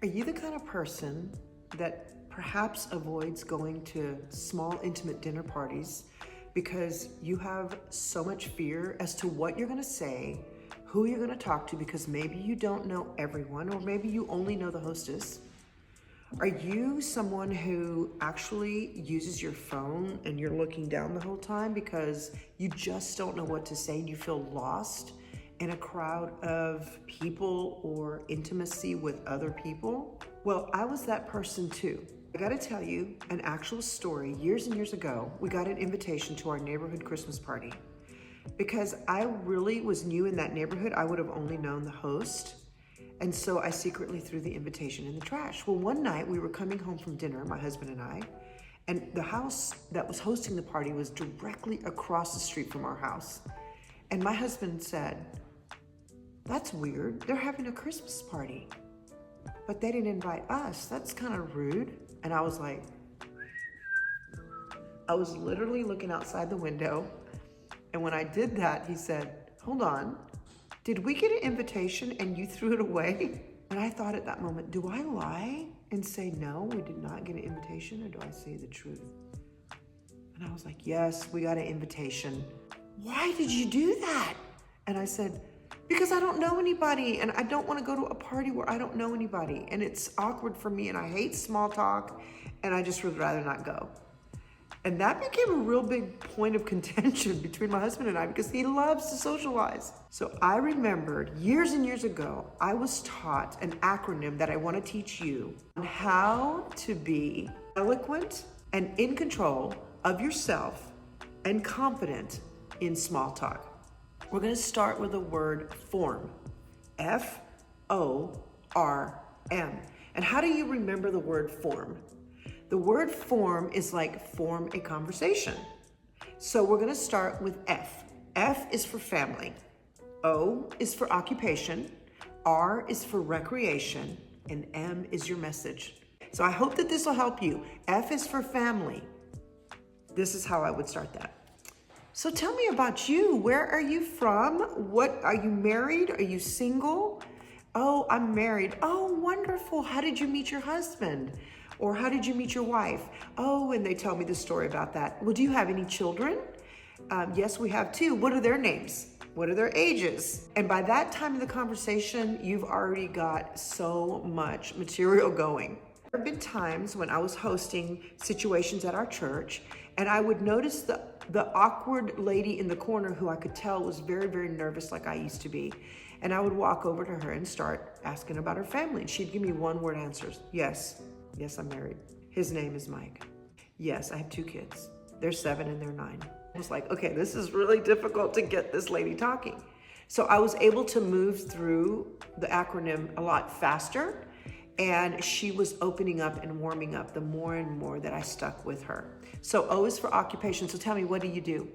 Are you the kind of person that perhaps avoids going to small, intimate dinner parties because you have so much fear as to what you're going to say, who you're going to talk to, because maybe you don't know everyone, or maybe you only know the hostess? Are you someone who actually uses your phone and you're looking down the whole time because you just don't know what to say and you feel lost in a crowd of people or intimacy with other people? Well, I was that person too. I gotta tell you an actual story. Years and years ago, we got an invitation to our neighborhood Christmas party. Because I really was new in that neighborhood, I would have only known the host. And so I secretly threw the invitation in the trash. Well, one night we were coming home from dinner, my husband and I, and the house that was hosting the party was directly across the street from our house. And my husband said, "That's weird, they're having a Christmas party, but they didn't invite us. That's kind of rude." And I was like, I was literally looking outside the window. And when I did that, he said, "Hold on, did we get an invitation and you threw it away?" And I thought at that moment, do I lie and say, no, we did not get an invitation, or do I say the truth? And I was like, yes, we got an invitation. Why did you do that? And I said, because I don't know anybody and I don't want to go to a party where I don't know anybody. And it's awkward for me and I hate small talk and I just would rather not go. And that became a real big point of contention between my husband and I because he loves to socialize. So I remembered years and years ago, I was taught an acronym that I want to teach you on how to be eloquent and in control of yourself and confident in small talk. We're going to start with the word form. F-O-R-M. And how do you remember the word form? The word form is like form a conversation. So we're going to start with F. F is for family. O is for occupation. R is for recreation. And M is your message. So I hope that this will help you. F is for family. This is how I would start that. So tell me about you. Where are you from? What, are you married? Are you single? Oh, I'm married. Oh, wonderful. How did you meet your husband? Or how did you meet your wife? Oh, and they tell me the story about that. Well, do you have any children? Yes, we have two. What are their names? What are their ages? And by that time in the conversation, you've already got so much material going. There have been times when I was hosting situations at our church, and I would notice the awkward lady in the corner who I could tell was very, very nervous like I used to be. And I would walk over to her and start asking about her family. And she'd give me one-word answers. Yes, I'm married. His name is Mike. Yes, I have 2 kids. They're 7 and they're 9. I was like, okay, this is really difficult to get this lady talking. So I was able to move through the acronym a lot faster. And she was opening up and warming up the more and more that I stuck with her. So O is for occupation. So tell me, what do you do?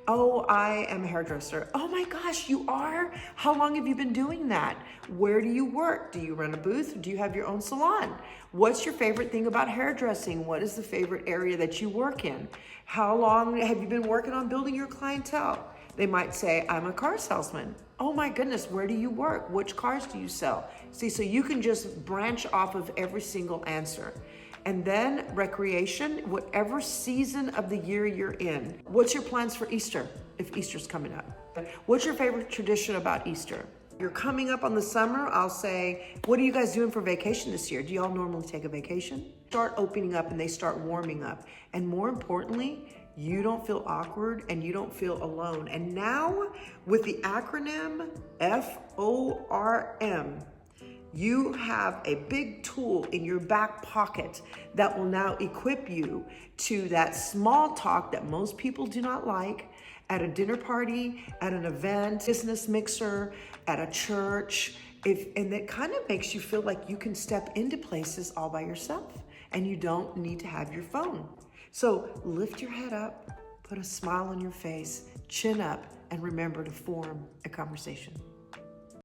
Oh, I am a hairdresser. Oh my gosh, you are? How long have you been doing that? Where do you work? Do you run a booth? Do you have your own salon? What's your favorite thing about hairdressing? What is the favorite area that you work in? How long have you been working on building your clientele? They might say, I'm a car salesman. Oh my goodness, where do you work? Which cars do you sell? See, so you can just branch off of every single answer. And then recreation, whatever season of the year you're in. What's your plans for Easter, if Easter's coming up? What's your favorite tradition about Easter? You're coming up on the summer, I'll say, what are you guys doing for vacation this year? Do y'all normally take a vacation? Start opening up and they start warming up. And more importantly, you don't feel awkward and you don't feel alone. And now with the acronym FORM, you have a big tool in your back pocket that will now equip you to that small talk that most people do not like at a dinner party, at an event, business mixer, at a church. And that kind of makes you feel like you can step into places all by yourself and you don't need to have your phone. So lift your head up, put a smile on your face, chin up, and remember to form a conversation.